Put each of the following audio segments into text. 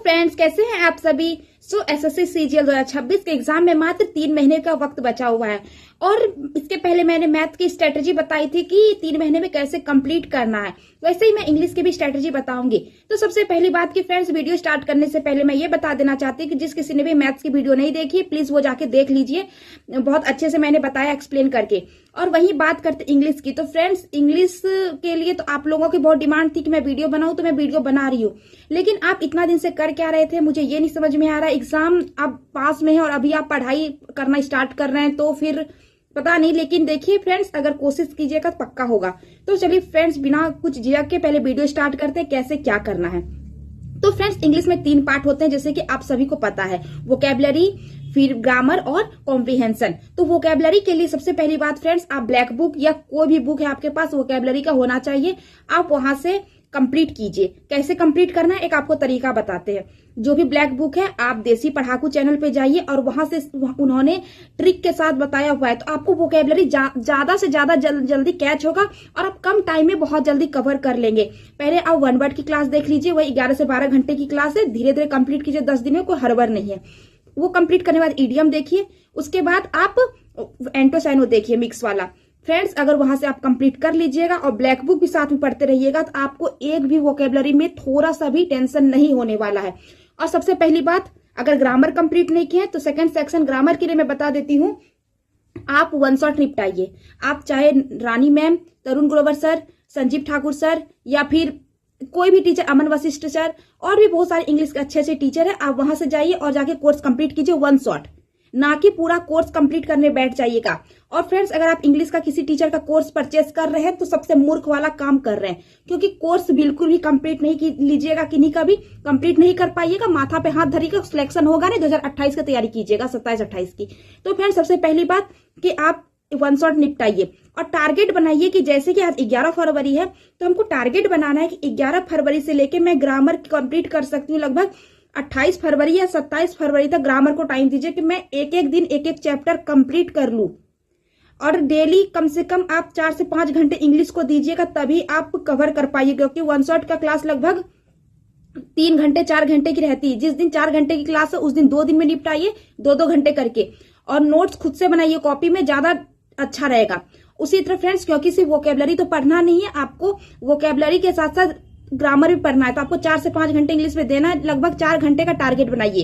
Friends, कैसे हैं आप सभी। एसएससी सीजीएल 2026 के एग्जाम में मात्र 3 महीने का वक्त बचा हुआ है और इसके पहले मैंने मैथ की स्ट्रेटेजी बताई थी कि 3 महीने में कैसे कंप्लीट करना है। वैसे ही मैं इंग्लिश की भी स्ट्रेटेजी बताऊंगी। तो सबसे पहली बात कि फ्रेंड्स, वीडियो स्टार्ट करने से पहले मैं ये बता देना चाहती हूँ कि जिस किसी ने भी मैथ्स की वीडियो नहीं देखी प्लीज वो जाके देख लीजिए। बहुत अच्छे से मैंने बताया एक्सप्लेन करके। और वही बात करते इंग्लिश की। तो फ्रेंड्स, इंग्लिश के लिए तो आप लोगों की बहुत डिमांड थी कि मैं वीडियो बनाऊं, तो मैं वीडियो बना रही हूँ। लेकिन आप इतना दिन से कर क्या रहे थे मुझे ये नहीं समझ में आ रहा। एग्जाम अब पास में है और अभी आप पढ़ाई करना स्टार्ट कर रहे हैं, तो फिर पता नहीं। लेकिन देखिए फ्रेंड्स, अगर कोशिश कीजिएगा तो पक्का होगा। तो चलिए फ्रेंड्स, बिना कुछ झिझक के पहले वीडियो स्टार्ट करते हैं कैसे क्या करना है। तो फ्रेंड्स, इंग्लिश में 3 पार्ट होते हैं जैसे कि आप सभी को पता है। वोकैबुलरी, फिर ग्रामर और कॉम्प्रिहेंशन। तो वोकैबुलरी के लिए सबसे पहली बात फ्रेंड्स, आप ब्लैक बुक या कोई भी बुक है आपके पास वोकैबुलरी का होना चाहिए। आप वहां से कंप्लीट कीजिए। कैसे कंप्लीट करना है एक आपको तरीका बताते हैं। जो भी ब्लैक बुक है आप देसी पढ़ाकू चैनल पे जाइए और वहां से उन्होंने ट्रिक के साथ बताया हुआ है, तो आपको वोकैबुलरी ज्यादा से ज्यादा जल्दी कैच होगा और आप कम टाइम में बहुत जल्दी कवर कर लेंगे। पहले आप 1 वर्ड की क्लास देख लीजिए, वही 11 से 12 घंटे की क्लास है। धीरे धीरे कंप्लीट कीजिए, 10 दिन में कोई हड़बड़ नहीं है। वो कंप्लीट करने के बाद ईडियम देखिए, उसके बाद आप एंटोसाइनो देखिए मिक्स वाला। फ्रेंड्स, अगर वहां से आप कंप्लीट कर लीजिएगा और ब्लैक बुक भी साथ में पढ़ते रहिएगा तो आपको एक भी वोकैबुलरी में थोड़ा सा भी टेंशन नहीं होने वाला है। और सबसे पहली बात, अगर ग्रामर कंप्लीट नहीं किया है तो सेकंड सेक्शन ग्रामर के लिए मैं बता देती हूँ। आप 1 शॉट निपटाइए। आप चाहे रानी मैम, तरुण ग्रोवर सर, संजीव ठाकुर सर या फिर कोई भी टीचर, अमन वशिष्ठ सर, और भी बहुत सारे इंग्लिश के अच्छे अच्छे टीचर है, आप वहां से जाइए और जाके कोर्स कंप्लीट कीजिए 1 शॉट, ना कि पूरा कोर्स कंप्लीट करने बैठ जाइएगा। और फ्रेंड्स, अगर आप इंग्लिश का किसी टीचर का कोर्स परचेस कर रहे हैं तो सबसे मूर्ख वाला काम कर रहे हैं, क्योंकि कोर्स बिल्कुल भी कंप्लीट नहीं लीजिएगा, किन्हीं का भी कंप्लीट नहीं कर पाइएगा। माथा पे हाथ धरिएगा, सिलेक्शन होगा नहीं। 2028 की तैयारी कीजिएगा, 27-28 की। तो फ्रेंड्स, सबसे पहली बात कि आप 1 शॉट निपटाइए और टारगेट बनाइए कि जैसे कि आज 11 फरवरी है तो हमको टारगेट बनाना है कि 11 फरवरी से लेके मैं ग्रामर कंप्लीट कर सकती हूँ। लगभग 28 फरवरी या 27 फरवरी तक ग्रामर को टाइम दीजिए कि मैं एक एक दिन एक एक चैप्टर कंप्लीट कर लूं। और डेली कम से कम आप 4 से 5 घंटे इंग्लिश को दीजिएगा, तभी आप कवर कर पाइए। क्योंकि 1 शॉट का क्लास लगभग 3 घंटे 4 घंटे की रहती है। जिस दिन 4 घंटे की क्लास है उस दिन 2 दिन में निपटाइए, 2-2 घंटे करके। और नोट्स खुद से बनाइए कॉपी में, ज्यादा अच्छा रहेगा। उसी तरह फ्रेंड्स, क्योंकि सिर्फ वोकैबुलरी तो पढ़ना नहीं है, आपको वोकैबुलरी के साथ साथ ग्रामर भी पढ़ना है, तो आपको 4 से 5 घंटे इंग्लिश में देना है। लगभग 4 घंटे का टारगेट बनाइए।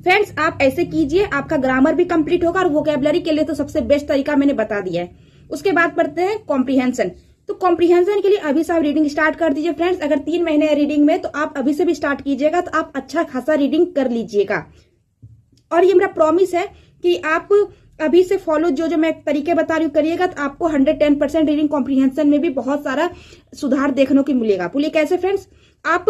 फ्रेंड्स, आप ऐसे कीजिए, आपका ग्रामर भी कंप्लीट होगा और वोकैबुलरी के लिए तो सबसे बेस्ट तरीका मैंने बता दिया है। उसके बाद पढ़ते हैं कॉम्प्रिहेंशन। तो कॉम्प्रिहेंशन के लिए अभी से आप रीडिंग स्टार्ट कर दीजिए। फ्रेंड्स, अगर 3 महीने है रीडिंग में तो आप अभी से भी स्टार्ट कीजिएगा, तो आप अच्छा खासा रीडिंग कर लीजिएगा। और ये मेरा प्रॉमिस है कि आप अभी से फॉलो जो मैं तरीके बता रही हूँ करिएगा, तो आपको 110% रीडिंग कॉम्प्रिहेंशन में भी बहुत सारा सुधार देखने को मिलेगा। बोलिए कैसे फ्रेंड्स, आप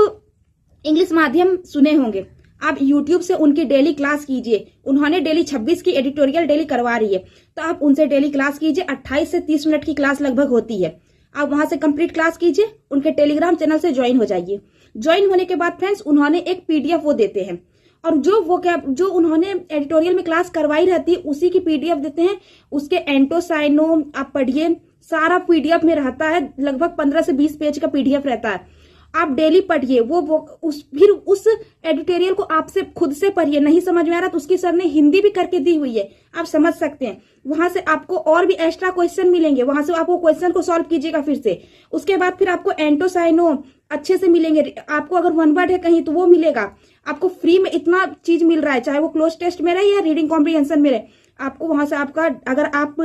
इंग्लिश माध्यम सुने होंगे, आप YouTube से उनकी डेली क्लास कीजिए। उन्होंने डेली 26 की एडिटोरियल डेली करवा रही है, तो आप उनसे डेली क्लास कीजिए। 28 से 30 मिनट की क्लास लगभग होती है। आप वहां से कंप्लीट क्लास कीजिए, उनके टेलीग्राम चैनल से ज्वाइन हो जाइए। ज्वाइन होने के बाद फ्रेंड्स, उन्होंने एक PDF वो देते हैं और जो उन्होंने एडिटोरियल में क्लास करवाई रहती है उसी की PDF देते हैं। उसके एंटोसाइनो आप पढ़िए, सारा PDF में रहता है। लगभग 15 से 20 पेज का PDF रहता है। आप डेली पढ़िए। फिर उस एडिटोरियल को आपसे खुद से पढ़िए। नहीं समझ में आ रहा तो उसकी सर ने हिंदी भी करके दी हुई है, आप समझ सकते हैं। वहां से आपको और भी एक्स्ट्रा क्वेश्चन मिलेंगे, वहां से आपको क्वेश्चन को सॉल्व कीजिएगा फिर से। उसके बाद फिर आपको एंटोसाइनो अच्छे से मिलेंगे। आपको अगर 1 वर्ड है कहीं तो वो मिलेगा। आपको फ्री में इतना चीज मिल रहा है, चाहे वो क्लोज टेस्ट में रहे या रीडिंग कॉम्प्रिहेंशन में रहे। आपको वहां से आपका, अगर आप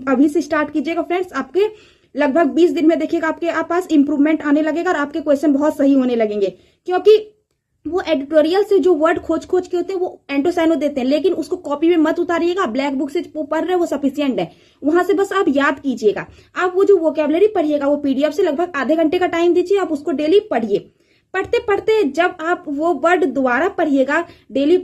अभी से स्टार्ट कीजिएगा फ्रेंड्स, आपके लगभग 20 दिन में देखिएगा आपके पास इंप्रूवमेंट आने लगेगा और आपके क्वेश्चन बहुत सही होने लगेंगे। क्योंकि वो एडिटोरियल से जो वर्ड खोज के होते हैं वो एंटोसाइनो देते हैं, लेकिन उसको कॉपी में मत उतारिएगा। ब्लैक बुक से पढ़ रहे हैं वो सफिशियंट है। वहां से बस आप याद कीजिएगा। आप वो जो वोकैबुलरी पढ़िएगा वो PDF से लगभग आधे घंटे का टाइम दीजिए, आप उसको डेली पढ़िए। पढ़ते पढ़ते जब आप वो वर्ड दोबारा पढ़िएगा, डेली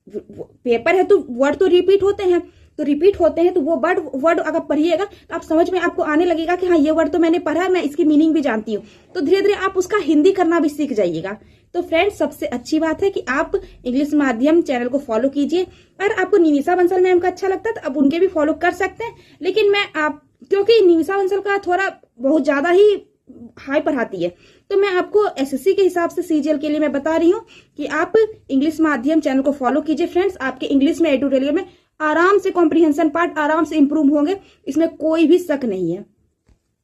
पेपर है तो वर्ड तो रिपीट होते हैं, तो वो वर्ड अगर पढ़िएगा तो आप समझ में आपको आने लगेगा कि हाँ ये वर्ड तो मैंने पढ़ा है, मैं इसकी मीनिंग भी जानती हूँ। तो धीरे धीरे आप उसका हिंदी करना भी सीख जाइएगा। तो फ्रेंड्स, सबसे अच्छी बात है कि आप इंग्लिश माध्यम चैनल को फॉलो कीजिए। अगर आपको निमिषा बंसल मैम का अच्छा लगता है तो आप उनके भी फॉलो कर सकते हैं। लेकिन मैं क्योंकि निमिषा बंसल का थोड़ा बहुत ज्यादा ही हाई पढ़ाती है। तो मैं आपको एसएससी के हिसाब से सीजीएल के लिए मैं बता रही हूँ कि आप इंग्लिश माध्यम चैनल को फॉलो कीजिए फ्रेंड्स। आपके इंग्लिश में एडिटोरियल में आराम से कॉम्प्रिहेंशन पार्ट आराम से इंप्रूव होंगे, इसमें कोई भी शक नहीं है।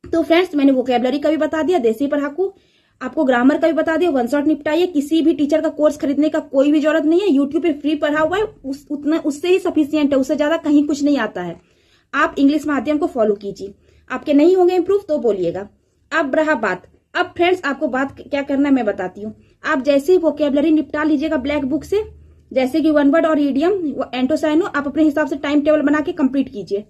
तो फ्रेंड्स मैंने वोकेबलरी का भी बता दिया, देसी पढ़ाकू, आपको ग्रामर का भी बता दिया, वन शॉट निपटाइए। किसी भी टीचर का कोर्स खरीदने का कोई भी जरूरत नहीं है, यूट्यूब पे फ्री पढ़ा हुआ है, उतना उससे ही सफिशियंट है, उससे ज्यादा कहीं कुछ नहीं आता है। आप इंग्लिश माध्यम को फॉलो कीजिए। आपके नहीं होंगे इंप्रूव तो बोलिएगा। अब रहा बात, अब फ्रेंड्स आपको बात क्या करना है मैं बताती हूँ। आप जैसे ही वोकेबलरी निपटा लीजिएगा ब्लैक बुक से, जैसे कि वन वर्ड और इडियम, एंटोसाइनो, आप अपने हिसाब से टाइम टेबल बना के कंप्लीट कीजिए।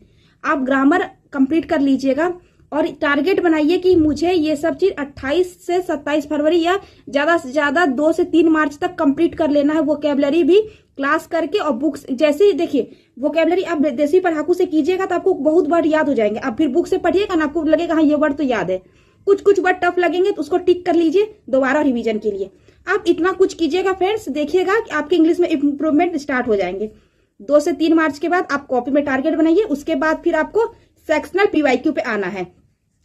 आप ग्रामर कंप्लीट कर लीजिएगा और टारगेट बनाइए कि मुझे ये सब चीज 28 से 27 फरवरी या ज्यादा से ज्यादा 2 से 3 मार्च तक कंप्लीट कर लेना है। वोकेबलरी भी क्लास करके और बुक्स, जैसे ही देखिए वोकेबलरी आप देसी पढ़ाकू से कीजिएगा तो आपको बहुत वर्ड याद हो जाएंगे। आप फिर बुक से पढ़िएगा ना, आपको लगेगा हाँ ये वर्ड तो याद है। कुछ वर्ड टफ लगेंगे तो उसको टिक कर लीजिए दोबारा रिवीजन के लिए। आप इतना कुछ कीजिएगा फ्रेंड्स, देखिएगा कि आपके इंग्लिश में इंप्रूवमेंट स्टार्ट हो जाएंगे। 2 से 3 मार्च के बाद आप कॉपी में टारगेट बनाइए। उसके बाद फिर आपको सेक्शनल पीवाईक्यू पे आना है।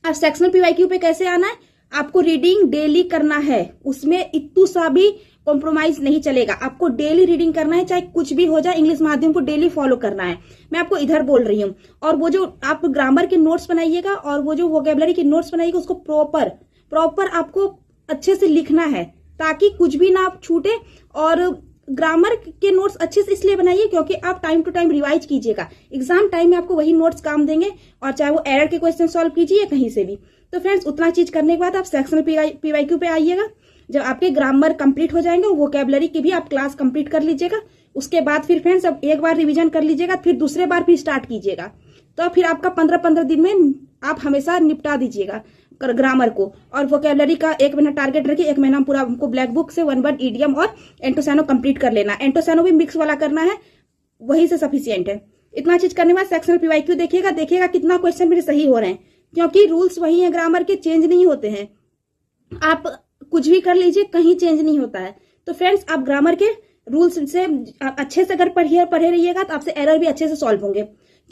अब सेक्शनल पीवाईक्यू पे कैसे आना है, आपको रीडिंग डेली करना है, उसमें इतू सा भी कॉम्प्रोमाइज नहीं चलेगा। आपको डेली रीडिंग करना है, चाहे कुछ भी हो जाए, इंग्लिश माध्यम को डेली फॉलो करना है। मैं आपको इधर बोल रही हूँ। और वो जो आप ग्रामर के नोट्स बनाइएगा और वो जो वोकेबलरी के नोट्स बनाइएगा उसको प्रॉपर आपको अच्छे से लिखना है ताकि कुछ भी ना आप छूटे। और ग्रामर के नोट्स अच्छे से इसलिए बनाइए क्योंकि आप टाइम टू टाइम रिवाइज कीजिएगा। एग्जाम टाइम में आपको वही नोट्स काम देंगे, और चाहे वो एरर के क्वेश्चन सॉल्व कीजिए कहीं से भी। तो फ्रेंड्स उतना चीज करने के बाद आप सेक्शनल पीवाईक्यू पे आइएगा। जब आपके ग्रामर कंप्लीट हो जाएंगे, वोकेबलरी की भी आप क्लास कंप्लीट कर लीजिएगा। उसके बाद फिर फ्रेंड्स अब एक बार रिवीजन कर लीजिएगा, फिर दूसरे बार फिर स्टार्ट कीजिएगा। तो फिर आपका 15-15 दिन में आप हमेशा निपटा दीजिएगा ग्रामर को। और वोकेबलरी का 1 महीना टारगेट रखिए, 1 महीना पूरा हमको ब्लैक बुक से वन वर्ड, इडियम और एंटोसाइनो कंप्लीट कर लेना। एंटोसाइनो भी मिक्स वाला करना है, वही से सफिशियंट है। इतना चीज करने के बाद सेक्शनल पीवाईक्यू देखिएगा कितना क्वेश्चन मेरे सही हो रहे हैं, क्योंकि रूल्स वही है ग्रामर के, चेंज नहीं होते हैं। आप कुछ भी कर लीजिए, कहीं चेंज नहीं होता है। तो फ्रेंड्स आप ग्रामर के रूल्स से अच्छे से अगर पढ़े रहिएगा तो आपसे एरर भी अच्छे से सॉल्व होंगे।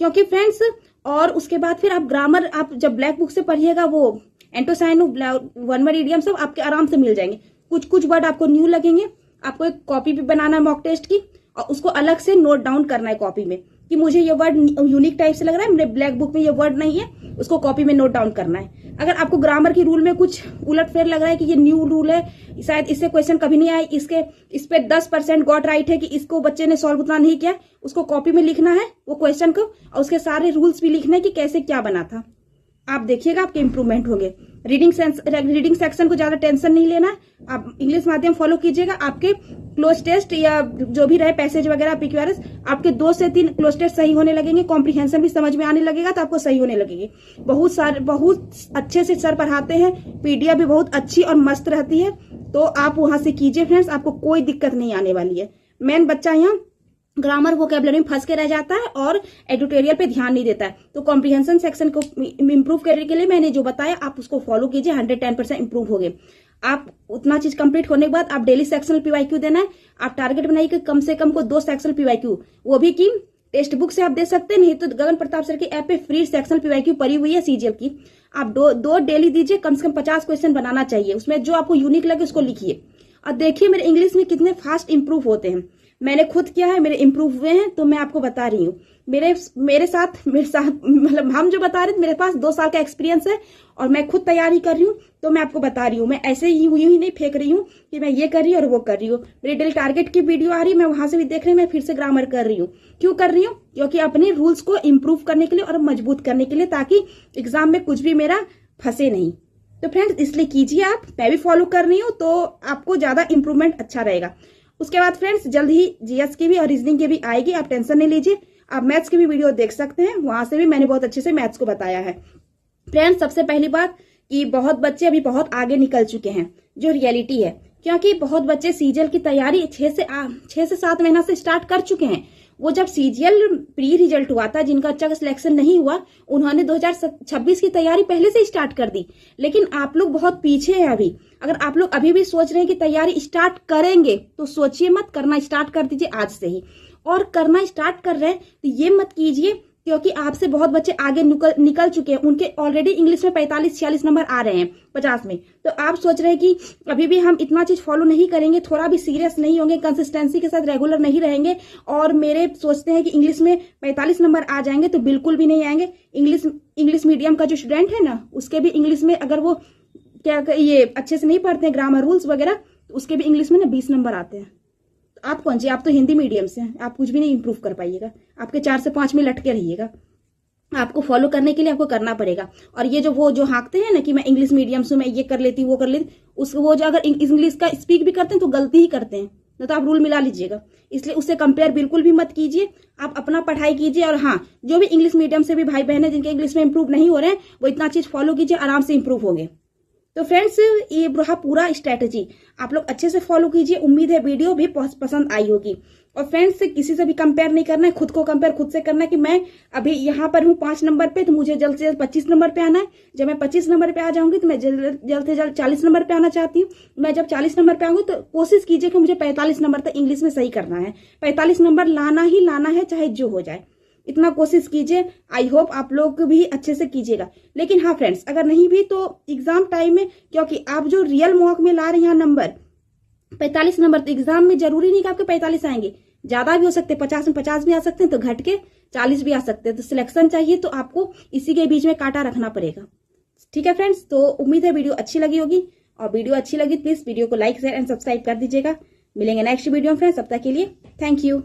क्योंकि फ्रेंड्स और उसके बाद फिर आप ग्रामर, आप जब ब्लैक बुक से पढ़िएगा वो एंटोसाइनो, वन वर्ड, इडियम सब आपके आराम से मिल जाएंगे। कुछ वर्ड आपको न्यू लगेंगे। आपको एक कॉपी भी बनाना है मॉक टेस्ट की, और उसको अलग से नोट डाउन करना है कॉपी में कि मुझे ये वर्ड यूनिक टाइप से लग रहा है, मेरे ब्लैक बुक में ये वर्ड नहीं है, उसको कॉपी में नोट डाउन करना है। अगर आपको ग्रामर की रूल में कुछ उलटफेर लग रहा है कि ये न्यू रूल है, शायद इससे क्वेश्चन कभी नहीं आए, इस पे 10% गॉट राइट है कि इसको बच्चे ने सॉल्व उतना नहीं किया, उसको कॉपी में लिखना है वो क्वेश्चन को, और उसके सारे रूल्स भी लिखना है कि कैसे क्या बना था। आप देखिएगा आपके इंप्रूवमेंट होंगे। रीडिंग सेक्शन को ज्यादा टेंशन नहीं लेना, आप इंग्लिश माध्यम फॉलो कीजिएगा। आपके क्लोज टेस्ट या जो भी रहे पैसेज वगैरह PQRS, आपके 2 से 3 क्लोज टेस्ट सही होने लगेंगे, कॉम्प्रिहेंशन भी समझ में आने लगेगा तो आपको सही होने लगेगी। बहुत अच्छे से सर पढ़ाते हैं, PDF भी बहुत अच्छी और मस्त रहती है, तो आप वहां से कीजिए फ्रेंड्स, आपको कोई दिक्कत नहीं आने वाली है। मेन बच्चा यहाँ ग्रामर वोकेबलरी में फंस के रह जाता है और एडिटोरियल पे ध्यान नहीं देता है। तो कॉम्प्रिहेंशन सेक्शन को इंप्रूव करने के लिए मैंने जो बताया आप उसको फॉलो कीजिए, 110% इंप्रूव हो गए। आप उतना चीज कंप्लीट होने के बाद आप डेली सेक्शनल पीवाईक्यू देना है। आप टारगेट बनाइए कि कम से कम को 2 सेक्शनल पीवाईक्यू, वो भी की टेक्स्ट बुक से आप दे सकते हैं, नहीं तो गगन प्रताप सर की ऐप पे फ्री सेक्शनल पीवाईक्यू पड़ी हुई है सीजीएल की। आप दो डेली दीजिए, कम से कम 50 क्वेश्चन बनाना चाहिए। उसमें जो आपको यूनिक लगे उसको लिखिए, और देखिए मेरे इंग्लिश में कितने फास्ट इंप्रूव होते हैं। मैंने खुद किया है, मेरे इंप्रूव हुए हैं, तो मैं आपको बता रही हूँ। मेरे साथ मतलब हम जो बता रहे थे, मेरे पास 2 साल का एक्सपीरियंस है और मैं खुद तैयारी कर रही हूँ, तो मैं आपको बता रही हूँ। मैं ऐसे ही नहीं फेंक रही हूँ कि मैं ये कर रही हूँ और वो कर रही हूँ। मेरी डेली टारगेट की वीडियो आ रही है, मैं वहां से भी देख रही हूँ, मैं फिर से ग्रामर कर रही हूँ। क्यों कर रही हूँ? क्योंकि अपने रूल्स को इम्प्रूव करने के लिए और मजबूत करने के लिए, ताकि एग्जाम में कुछ भी मेरा फंसे नहीं। तो फ्रेंड्स इसलिए कीजिए आप, मैं भी फॉलो कर रही हूँ, तो आपको ज्यादा इंप्रूवमेंट अच्छा रहेगा। उसके बाद फ्रेंड्स जल्द ही जीएस की भी और रीजनिंग की भी आएगी, आप टेंशन नहीं लीजिए। आप मैथ्स की भी वीडियो देख सकते हैं, वहां से भी मैंने बहुत अच्छे से मैथ्स को बताया है। फ्रेंड्स सबसे पहली बात कि बहुत बच्चे अभी बहुत आगे निकल चुके हैं, जो रियलिटी है, क्योंकि बहुत बच्चे सीजीएल की तैयारी 6 से 7 महीना से स्टार्ट कर चुके हैं। वो जब सीजीएल प्री रिजल्ट हुआ था, जिनका अच्छा सिलेक्शन नहीं हुआ, उन्होंने 2026 की तैयारी पहले से स्टार्ट कर दी। लेकिन आप लोग बहुत पीछे हैं अभी। अगर आप लोग अभी भी सोच रहे हैं कि तैयारी स्टार्ट करेंगे, तो सोचिए मत, करना स्टार्ट कर दीजिए आज से ही। और करना स्टार्ट कर रहे हैं तो ये मत कीजिए क्योंकि आपसे बहुत बच्चे आगे निकल चुके हैं, उनके ऑलरेडी इंग्लिश में 45-46 नंबर आ रहे हैं 50 में। तो आप सोच रहे हैं कि अभी भी हम इतना चीज फॉलो नहीं करेंगे, थोड़ा भी सीरियस नहीं होंगे, कंसिस्टेंसी के साथ रेगुलर नहीं रहेंगे, और मेरे सोचते हैं कि इंग्लिश में 45 नंबर आ जाएंगे, तो बिल्कुल भी नहीं आएंगे। इंग्लिश मीडियम का जो स्टूडेंट है ना, उसके भी इंग्लिश में अगर वो क्या ये अच्छे से नहीं पढ़ते हैं ग्रामर रूल्स वगैरह, तो उसके भी इंग्लिश में ना 20 नंबर आते हैं। आप कौन सी, आप तो हिंदी मीडियम से हैं, आप कुछ भी नहीं इंप्रूव कर पाइएगा, आपके 4 से 5 में लटके रहिएगा। आपको फॉलो करने के लिए आपको करना पड़ेगा। और ये जो हाँकते हैं ना कि मैं इंग्लिश मीडियम से, मैं ये कर लेती हूँ वो कर लेती, वो जो अगर इंग्लिश का स्पीक भी करते हैं तो गलती ही करते हैं, तो आप रूल मिला लीजिएगा। इसलिए उससे कंपेयर बिल्कुल भी मत कीजिए, आप अपना पढ़ाई कीजिए। और हाँ, जो भी इंग्लिश मीडियम से भी भाई बहन है जिनके इंग्लिश में इंप्रूव नहीं हो रहे हैं, वो इतना चीज फॉलो कीजिए, आराम से इंप्रूव होंगे। तो फ्रेंड्स, ये रहा पूरा स्ट्रेटेजी, आप लोग अच्छे से फॉलो कीजिए। उम्मीद है वीडियो भी पसंद आई होगी। और फ्रेंड्स, किसी से भी कंपेयर नहीं करना है, खुद को कंपेयर खुद से करना है कि मैं अभी यहाँ पर हूँ 5 नंबर पे, तो मुझे जल्द से जल्द 25 नंबर पे आना है। जब मैं 25 नंबर पे आ जाऊंगी तो मैं जल्द से जल्द 40 नंबर पे आना चाहती हूँ। मैं जब 40 नंबर पे आऊंगी तो कोशिश कीजिए कि मुझे 45 नंबर तक इंग्लिश में सही करना है। 45 नंबर लाना ही लाना है, चाहे जो हो जाए, इतना कोशिश कीजिए। आई होप आप लोग भी अच्छे से कीजिएगा। लेकिन हाँ फ्रेंड्स, अगर नहीं भी तो एग्जाम टाइम में, क्योंकि आप जो रियल मॉक में ला रहे हैं नंबर 45 नंबर, तो एग्जाम में जरूरी नहीं कि आपके 45 आएंगे, ज्यादा भी हो सकते हैं, 50 में 50 भी आ सकते हैं, तो घट के 40 भी आ सकते हैं। तो सिलेक्शन चाहिए तो आपको इसी के बीच में कांटा रखना पड़ेगा। ठीक है फ्रेंड्स, तो उम्मीद है वीडियो अच्छी लगी होगी, और वीडियो अच्छी लगी प्लीज वीडियो को लाइक शेयर एंड सब्सक्राइब कर दीजिएगा। मिलेंगे नेक्स्ट वीडियो में फ्रेंड्स, तब तक के लिए थैंक यू।